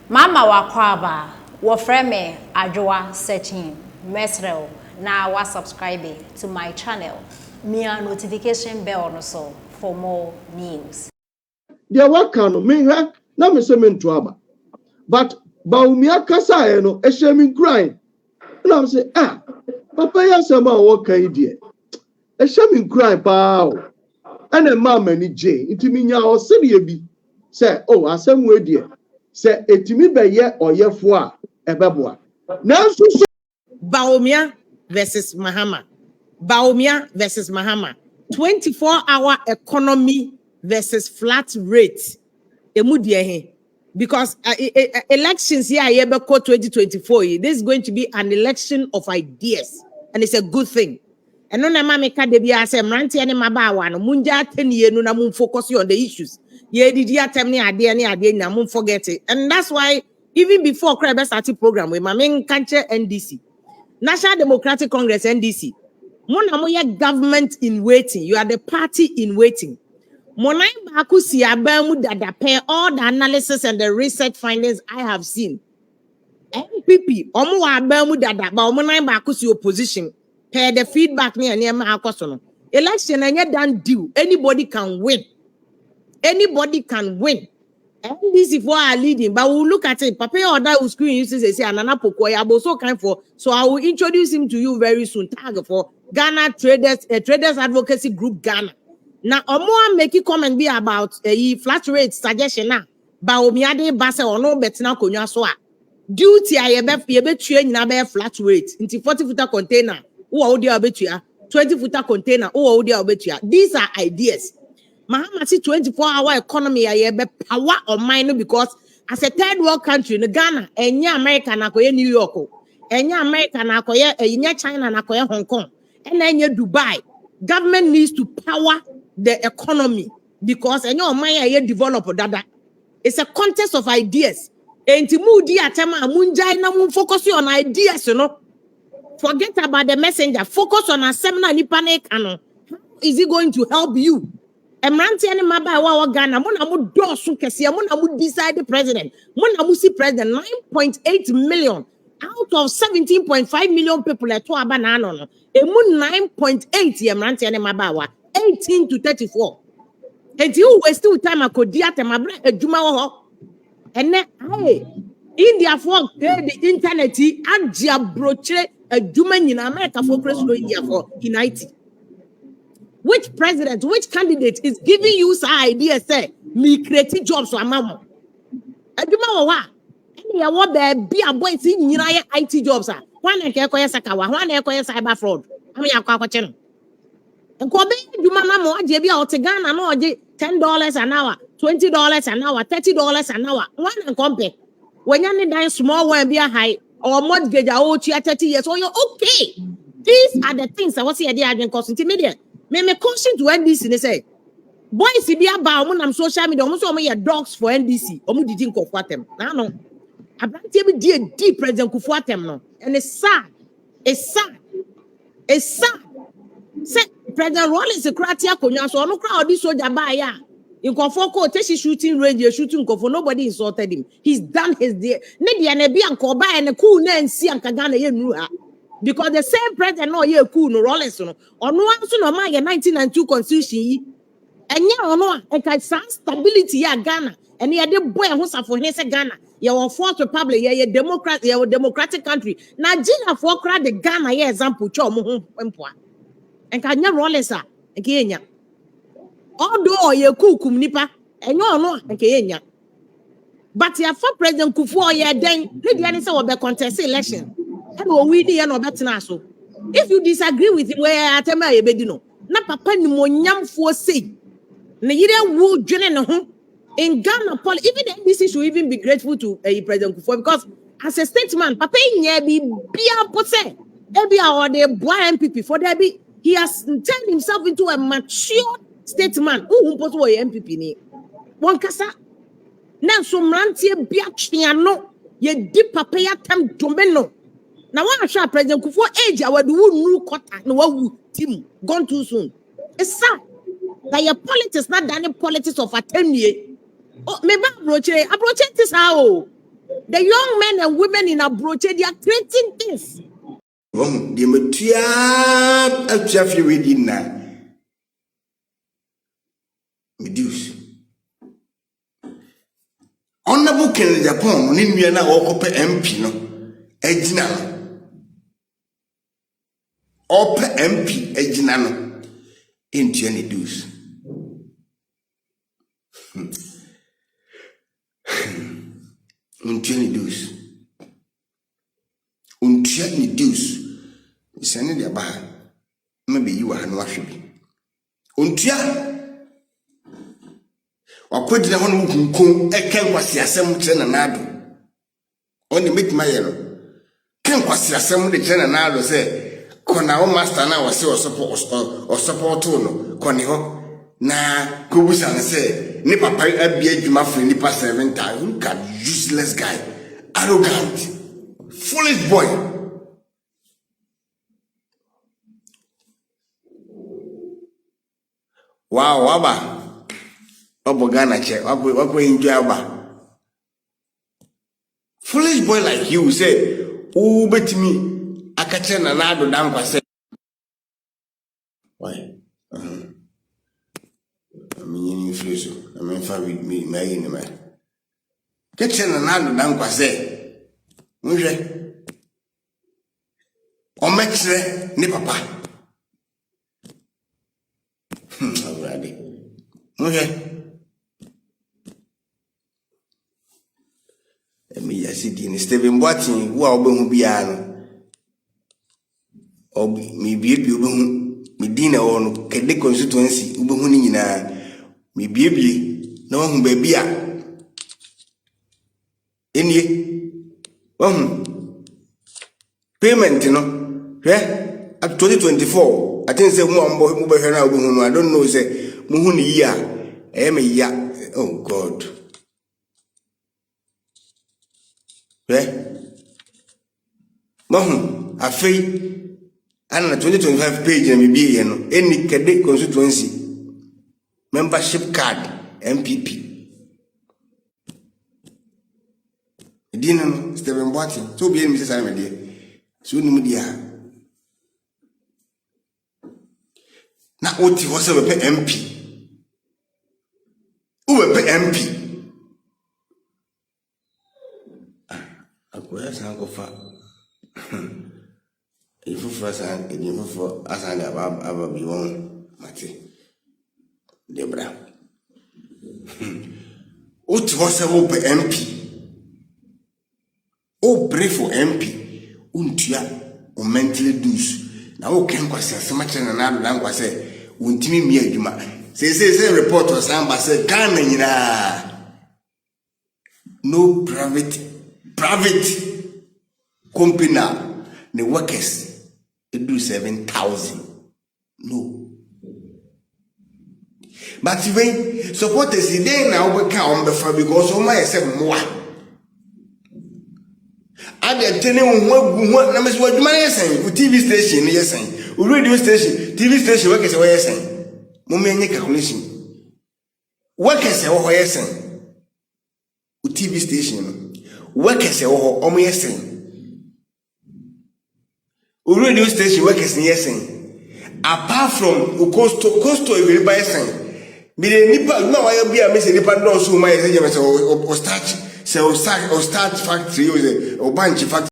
Mama wakwaba wofreme adwoa searching mesrel na wa subscribe to my channel. Mia notification bell no so for more news. There waka no me hwa na me se me nto aba. But Bawumia kasa no e shame crying. And I'm say papa ya sama wo kan die. E shame crying pa o. And a mama ni je ntimi nya o se de bi. Say asem we die. Say etimi be ye oyefo a ebeboa. Nanso Bawumia versus Mahama. Bawumia versus Mahama. 24-hour economy versus flat rate. Because elections here, 2024, this is going to be an election of ideas. And it's a good thing. And no mama ka de bia say mranti ene mabawa no munja tenie no na mun focus on the issues. Ye didi atem ni ade na mun forget it. And that's why even before Krebe started program with mama kanche NDC. National Democratic Congress NDC. Monamoya government in waiting. You are the party in waiting. Monai bakusi abamu dada pair all the analysis and the research findings I have seen. MPP omu abamu dada ba monai bakusi opposition. Per the feedback near my akosono. Election and done deal. Anybody can win. Anybody can win. NDC for our leading, but we'll look at it. Papa or that will screen uses say Anana Pokoya so kind for. So I will introduce him to you very soon. Tag for Ghana Traders Advocacy Group Ghana. Now Omo make a comment be about a flat rate suggestion now. Bawumia de basa or no betina konya so duty I be train na be flat rate into 40-footer container. Who are the abetua 20-footer container? Who are the abetua? These are ideas. Mahama see 24-hour economy be power on mine because as a third world country in Ghana, enya America na koye New York, enya America na koye enya China na koye Hong Kong, and enya Dubai. Government needs to power the economy because enya mine develop dada. It's a contest of ideas. Enti mudi atema munjai na mun focus on ideas, you know. Forget about the messenger. Focus on a seminar nipane kano. How is it going to help you? Emranti ani maba wa Ghana mona mu dosu kese mona mu decide the president mona mu see president 9.8 million out of 17.5 million people at aba na no emu 9.8 emranti ani maba wa 18 to 34 and you waste time akodi atemabra adwuma wo ho ene hey India for the internet agia broche adwuma nyina America for president India for united. Which president, which candidate is giving you some idea? Say, me create jobs for mama. Aduma wa. Any ya be a boy see nyina IT jobs ah. One na ke koye sakawa, one na koye cyber fraud. Ami akwa kwacheno. Enko be aduma mama age bia o te Ghana na oje $10 an hour, $20 an hour, $30 an hour. One na compare. When you need small one be a high or mortgage o 30 years, so you're okay. These are the things I was here they are being constantly me caution to NDC they say boys be about on social media almost all my dogs for NDC omu didn't go for them now no abrantie be deep president kufu them no and it's sad say president Rollins kratia konya so no crowd this soldier buy ya in Kofoko teshi shooting range shooting Kofo nobody insulted him. He's done his day ne dia na bi anko buy and cool na nsi anka Ghana ye nu ha. Because the same president no ye cool no Rollins no ono anso no ma ye 1992 constitution yi enya ono a ka stability ya Ghana and ye de boy ho safo he se Ghana ye won fourth republic ye democratic country na Gina for kra the Ghana ye example cho mo ho empoa enka nya Rollins a enka ye nya although ye kukum nipa enya ono enka ye nya but ya for president Kufuor ye den ne dia ne se wo be contest election. If you disagree with him, where atema ebedino na papa ni monyamfo say na yire wo dwene ne ho in Ghana even the NDC should even be grateful to President Kufuor because as a statesman papa nya bi bia pose e bia or the boy MPP for there be he has turned himself into a mature statesman who pose wo MPP ni won kasa na so mrantie bia twiano ye di papa ya tam domeno. Now, one shot President Kufuor age, I would do quarter no team gone too soon. It's sad that your politics not done politics of a 10 year. Oh, maybe approach this how The young men and women in Abroche, they are creating things. Oh, the material of Jeffrey reading now. Reduce. Honorable Ken Japan, Nimiana or MP, no, Ejinano. Ope MP, Ejinano, into any dues. Untiani dues. Untiani dues. Send it about. Maybe you are no actually. Untia. Wakwedi na hono mukunkum eken kwasi asem kire na nado. Oni make my yellow. Ken kwasi asem de kire na nado say kona o master na wase o support no koni ho na kobusa na say ni papa abia adwuma for ni pa 7 times. Look at useless guy, arrogant, foolish boy. Wow, waba. Obogana check. What enjoy about? Foolish boy like you say, "Oh, bet me, I catch an anado down for say." Why? I mean, you feel so. I mean, for me, my enemy. Catch an anado down for say. Muje. O metre ni papa. Already. Muje. Me yasidi ni Stephen Boatin wo a obehu bia no obi me biebie obehu me din na wo no kede constituency obehu ni nyina me biebie na wo hu ba bia enie wo payment no hwe at 2024 I think say mo be hwe na obehu no I don't know say mo hu ni yi a me ya oh God. Mahum, a fee, and a 2025 page and maybe any cadet constituency membership card, MPP. Dinner, Stephen Boatin, so be Mrs. Amedy, soon media. Now, what was a MP? Who will pay MP? Where's Uncle Fat? If you first and if you for as I have be one, Matty. Debra. What was a open MP? Oh, pray for MP. Untia, or mentally do's. Now, can quite so much and another language say, Untimi me Juma. Say, report was say, Ghana, no private company now, the workers they do 7,000. No. But when supporters they now we can before because all my say more. I dey tell you what na me so adwuma yes for TV station yes radio station TV station workers we yes mo me nye calculation workers we ho yes TV station workers ewo omo yesen radio station workers yesen apart from costo e buy yesen me the nipa na wa bia me se nipa no so ma yesen je me se o start factory o bank factory